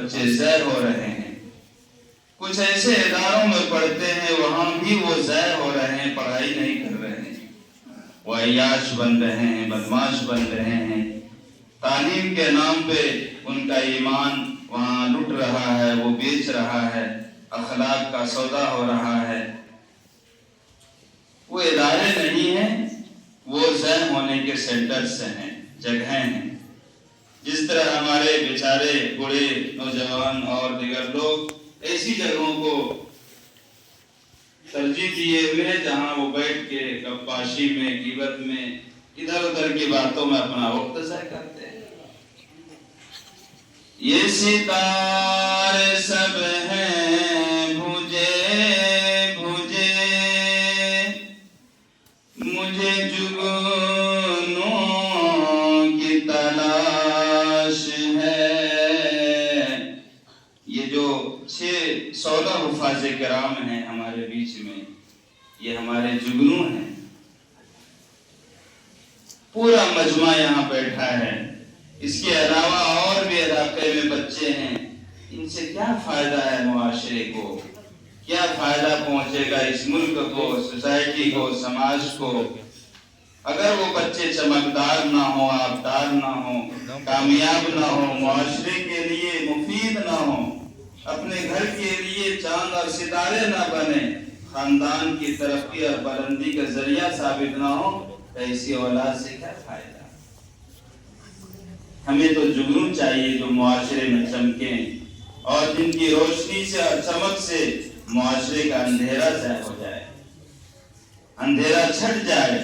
بچے ضائع ہو رہے ہیں۔ کچھ ایسے اداروں میں پڑھتے ہیں وہاں بھی وہ ضائع ہو رہے ہیں، پڑھائی نہیں کر رہے ہیں، وہ عیاش بن رہے ہیں، بدماش بن رہے ہیں۔ تعلیم کے نام پہ ان کا ایمان وہاں لٹ رہا ہے، وہ بیچ رہا ہے، اخلاق کا سودا ہو رہا ہے۔ وہ ادارے نہیں ہیں، وہ ضائع ہونے کے سینٹرز ہیں، جگہیں ہیں۔ جس طرح ہمارے بیچارے بوڑھے نوجوان اور دیگر لوگ ایسی جگہوں کو ترجیح دیے ہوئے جہاں وہ بیٹھ کے گپاشی میں، غیبت میں، ادھر ادھر کی باتوں میں اپنا وقت ضائع کرتے ہیں۔ یہ ستارے سب ہیں بھجے بھجے، مجھے جگنوں کی تلاش ہے۔ یہ جو 16 حفاظ کرام ہیں ہمارے بیچ میں، یہ ہمارے جگنوں ہیں۔ پورا مجمع یہاں بیٹھا ہے، اس کے علاوہ اور بھی علاقے میں بچے ہیں۔ ان سے کیا فائدہ ہے معاشرے کو؟ کیا فائدہ پہنچے گا اس ملک کو، سوسائٹی کو، سماج کو؟ اگر وہ بچے چمکدار نہ ہوں، آبدار نہ ہوں، کامیاب نہ ہوں، معاشرے کے لیے مفید نہ ہوں، اپنے گھر کے لیے چاند اور ستارے نہ بنے، خاندان کی ترقی اور بلندی کا ذریعہ ثابت نہ ہو، تو ایسی اولاد سے کیا فائدہ؟ ہمیں تو جگنوں چاہیے جو معاشرے میں چمکیں اور جن کی روشنی سے اور چمک سے معاشرے کا اندھیرا ضائع ہو جائے، اندھیرا چھٹ جائے،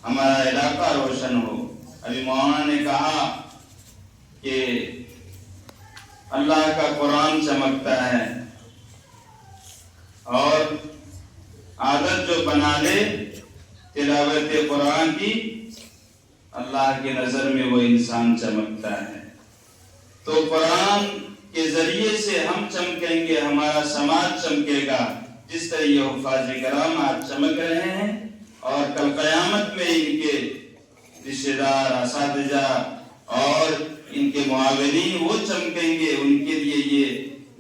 ہمارا علاقہ روشن ہو۔ ابھی مولانا نے کہا کہ اللہ کا قرآن چمکتا ہے، اور عادت جو بنا لے تلاوت قرآن کی، اللہ کی نظر میں وہ انسان چمکتا ہے۔ تو قرآن کے ذریعے سے ہم چمکیں گے، ہمارا سماج چمکے گا۔ جس طرح یہ حفاظ کرام آج چمک رہے ہیں، اور کل قیامت میں ان کے رشتہ دار، اساتذہ اور ان کے معاونین وہ چمکیں گے، ان کے لیے یہ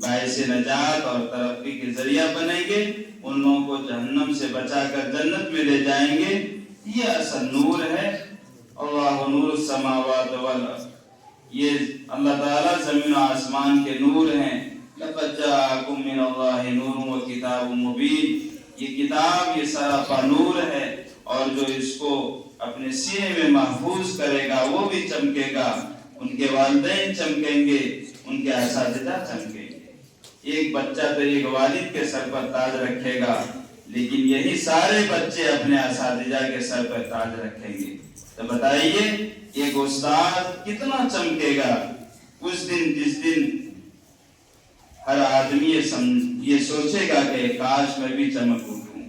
باعث نجات اور ترقی کے ذریعہ بنیں گے، ان لوگوں کو جہنم سے بچا کر جنت میں لے جائیں گے۔ یہ اصل نور ہے۔ اللہ نور السماوات والارض، یہ اللہ تعالیٰ زمین و آسمان کے نور ہیں۔ لقد جاءکم من اللہ نور و کتاب مبین، یہ کتاب، یہ سراپا نور ہے، اور جو اس کو اپنے سینے میں محفوظ کرے گا وہ بھی چمکے گا، ان کے والدین چمکیں گے، ان کے اساتذہ چمکیں گے۔ ایک بچہ تو ایک والد کے سر پر تاج رکھے گا، لیکن یہی سارے بچے اپنے اساتذہ کے سر پر تاج رکھیں گے۔ تو بتائیے ایک استاد کتنا چمکے گا اس دن، جس دن ہر آدمی یہ سوچے گا کہ کاش میں بھی چمک اٹھوں،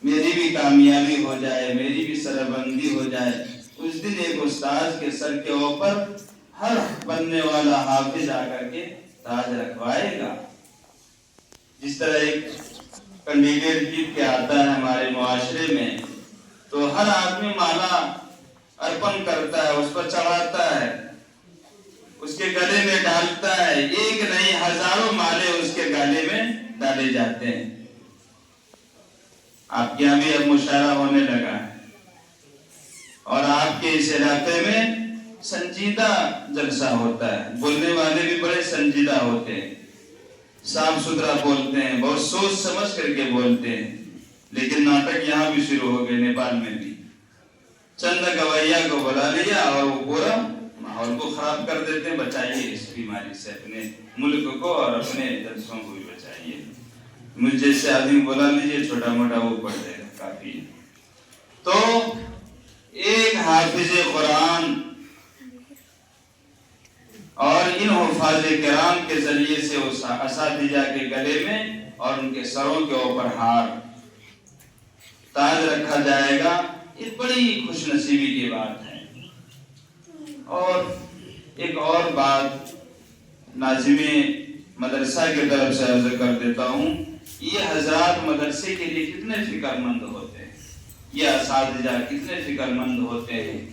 میری بھی کامیابی ہو جائے، میری بھی سربلندی ہو جائے۔ اس دن ایک استاد کے سر کے اوپر ہر بننے والا حافظ آ کر کے تاج رکھوائے گا۔ جس طرح ایک کینڈیڈیٹ جیت کے آتا ہے ہمارے معاشرے میں، تو ہر آدمی مالا ارپن کرتا ہے، اس پر چڑھاتا ہے، اس کے گلے میں ڈالتا ہے، ایک نہیں ہزاروں مالے اس کے گلے میں ڈالے جاتے ہیں۔ آپ کے یہاں بھی اب مشاعرہ ہونے لگا ہے، اور آپ کے اس علاقے میں سنجیدہ جلسہ ہوتا ہے، بولنے والے بھی بڑے سنجیدہ ہوتے ہیں، صاف ستھرا بولتے ہیں، بہت سوچ سمجھ کر کے بولتے ہیں۔ لیکن ناٹک یہاں بھی شروع ہو گئے، نیپال میں بھی چند گویا کو بلا لیا اور وہ پورا ماحول کو خراب کر دیتے ہیں۔ بچائیے اس بیماری سے اپنے ملک کو اور اپنے جلسوں کو بھی بچائیے۔ مجھ جیسے آدمی بلا لیجیے، چھوٹا موٹا وہ پڑھ دے گا، کافی ہے۔ تو ایک حافظ قرآن اور ان حفاظ کرام کے ذریعے سے اس اساتذہ کے گلے میں اور ان کے سروں کے اوپر ہار تاج رکھا جائے گا، یہ بڑی خوش نصیبی کی بات ہے۔ اور ایک اور بات ناظم مدرسہ کی طرف سے عرض کر دیتا ہوں، یہ حضرات مدرسے کے لیے کتنے فکر مند ہوتے ہیں، یہ اساتذہ کتنے فکر مند ہوتے ہیں۔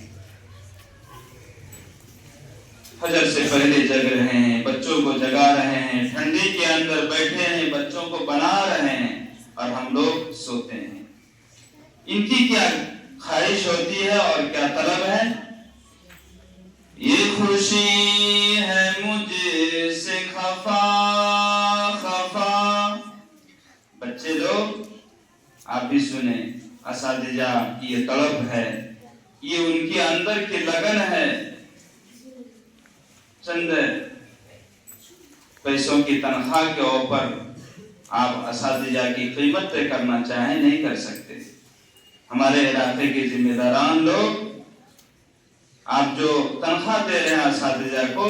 فجر سے پہلے جگ رہے ہیں، بچوں کو جگا رہے ہیں، بیٹھے ہیں، بچوں کو بنا رہے ہیں اور ہم لوگ سوتے ہیں۔ ان کی کیا خواہش ہوتی ہے اور کیا طلب ہے؟ یہ خوشی ہے مجھ سے خفا خفا۔ بچے لوگ آپ بھی سنیں، اساتذہ کی یہ طلب ہے، یہ ان کے اندر کی لگن ہے۔ چند پیسوں کی تنخواہ کے اوپر آپ اساتذہ کی قیمت طے کرنا چاہیں نہیں کر سکتے۔ ہمارے علاقے کے ذمہ داران لوگ آپ جو تنخواہ دے رہے ہیں اساتذہ کو،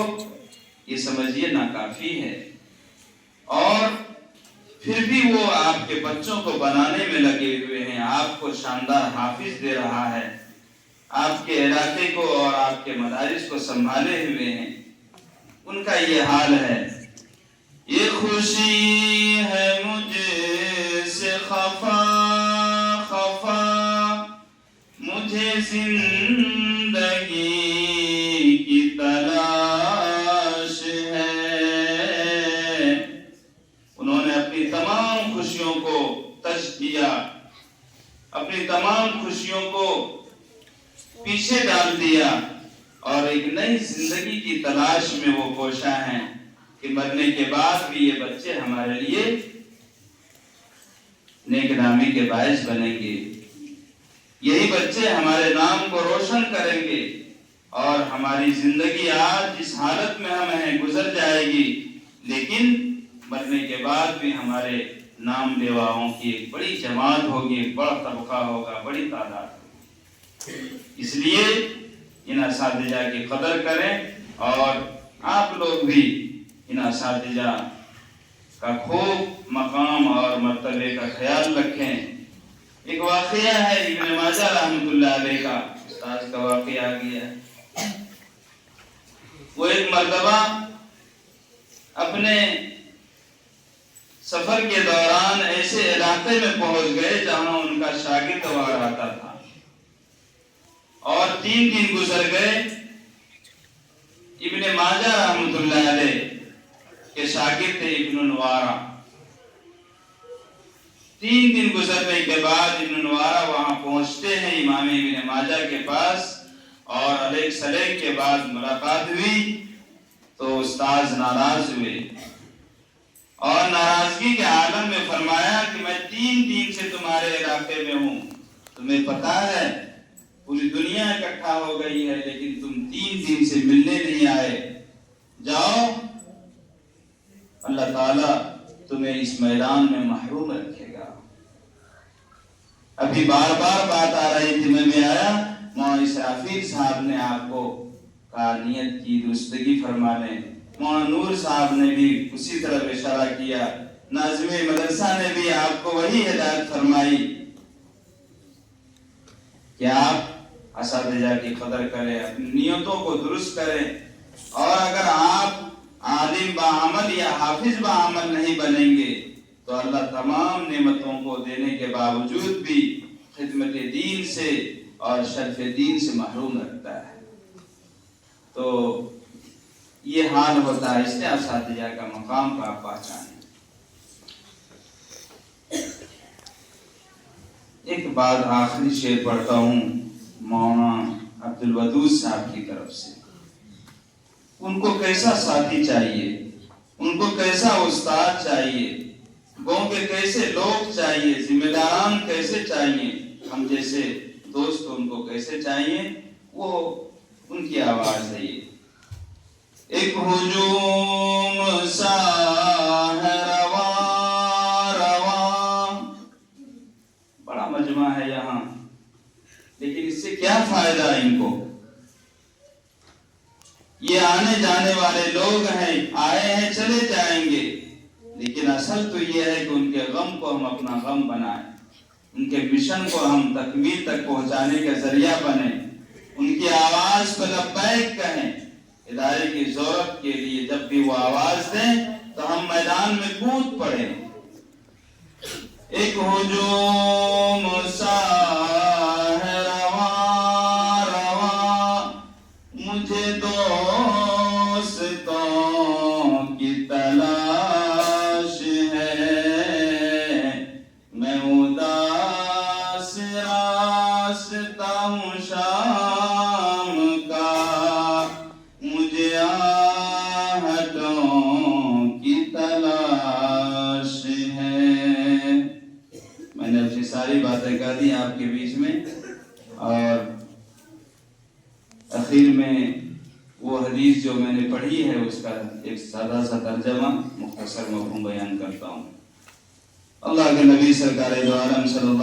یہ سمجھیے ناکافی ہے، اور پھر بھی وہ آپ کے بچوں کو بنانے میں لگے ہوئے ہیں، آپ کو شاندار حافظ دے رہا ہے، آپ کے علاقے کو اور آپ کے مدارس کو سنبھالے ہوئے ہیں۔ ان کا یہ حال ہے، یہ خوشی ہے مجھ سے خفا خفا، مجھے زندگی کی تلاش ہے۔ انہوں نے اپنی تمام خوشیوں کو تج کیا، اپنی تمام خوشیوں کو پیچھے ڈال دیا، اور ایک نئی زندگی کی تلاش میں وہ کوشاں ہیں کہ مرنے کے بعد بھی یہ بچے ہمارے لیے نیک نامی کے باعث بنیں گے، یہی بچے ہمارے نام کو روشن کریں گے، اور ہماری زندگی آج جس حالت میں ہم ہیں گزر جائے گی، لیکن مرنے کے بعد بھی ہمارے نام لیواؤں کی ایک بڑی جماعت ہوگی، ایک بڑا طبقہ ہوگا، بڑی تعداد ہوگی۔ اس لیے ان اساتذہ کی قدر کریں، اور آپ لوگ بھی ان اساتذہ کا خوب مقام اور مرتبے کا خیال رکھیں۔ ایک واقعہ ہے ابن ماجہ رحمۃ اللہ علیہ کا، استاد کا واقعہ آ گیا۔ وہ ایک مرتبہ اپنے سفر کے دوران ایسے علاقے میں پہنچ گئے جہاں ان کا شاگرد وہاں رہتا تھا، اور 3 دن گزر گئے۔ ابن ماجہ رحمۃ اللہ علیہ کے شاگرد تھے ابن نوارہ۔ 3 دن گزرنے کے بعد ابن نوارہ وہاں پہنچتے ہیں امام ابن ماجہ کے پاس، اور علیہ السلام کے بعد ملاقات ہوئی تو استاذ ناراض ہوئے، اور ناراضگی کے عالم میں فرمایا کہ میں 3 دن سے تمہارے علاقے میں ہوں، تمہیں پتا ہے پوری دنیا اکٹھا ہو گئی ہے، لیکن تم 3 دن سے ملنے نہیں آئے، جاؤ اللہ تعالیٰ تمہیں اس میدان میں محروم رکھے گا۔ ابھی بار بار بات آ رہی تھی، میں بھی آیا، مولانا اسرافیل صاحب نے آپ کو کہا نیت کی درستگی فرما لیں، مولانا نور صاحب نے بھی اسی طرح اشارہ کیا، ناظم مدرسہ نے بھی آپ کو وہی ہدایت فرمائی کہ آپ اساتذہ کی قدر کریں، اپنی نیتوں کو درست کریں، اور اگر آپ عالم بعمل یا حافظ بعمل نہیں بنیں گے تو اللہ تمام نعمتوں کو دینے کے باوجود بھی خدمت دین سے اور شرف دین سے محروم رکھتا ہے۔ تو یہ حال ہوتا ہے، اس لیے اساتذہ کا مقام کا آپ پہچانیں۔ ایک بات آخری شعر پڑھتا ہوں مولانا عبدالودود صاحب کی طرف سے۔ ان کو کیسا ساتھی چاہیے، ان کو کیسا استاد چاہیے، گاؤں کے کیسے لوگ چاہیے، ذمہ داران کیسے چاہیے، ہم جیسے دوست ان کو کیسے چاہیے، وہ ان کی آواز ہے یہ۔ ایک ہجوم سا ہے رواں رواں، بڑا مجمع ہے یہاں، لیکن اس سے کیا فائدہ ان کو؟ یہ آنے جانے والے لوگ ہیں، آئے ہیں چلے جائیں گے، لیکن اصل تو یہ ہے کہ ان کے غم کو ہم اپنا غم بنائیں، ان کے مشن کو ہم تکمیل تک پہنچانے کا ذریعہ بنیں، ان کی آواز کو لبیک کہیں، ادارے کی ضرورت کے لیے جب بھی وہ آواز دیں تو ہم میدان میں کود پڑیں۔ ایک ہجوم سا ہے رواں رواں، مجھے دوستوں کی تلاش اور آخر میں وہ حدیث جو میں نے پڑھی ہے اس کا ایک سادہ سا ترجمہ مختصر مفہوم بیان کرتا ہوں۔ اللہ کے نبی سرکار دو عالم صلی اللہ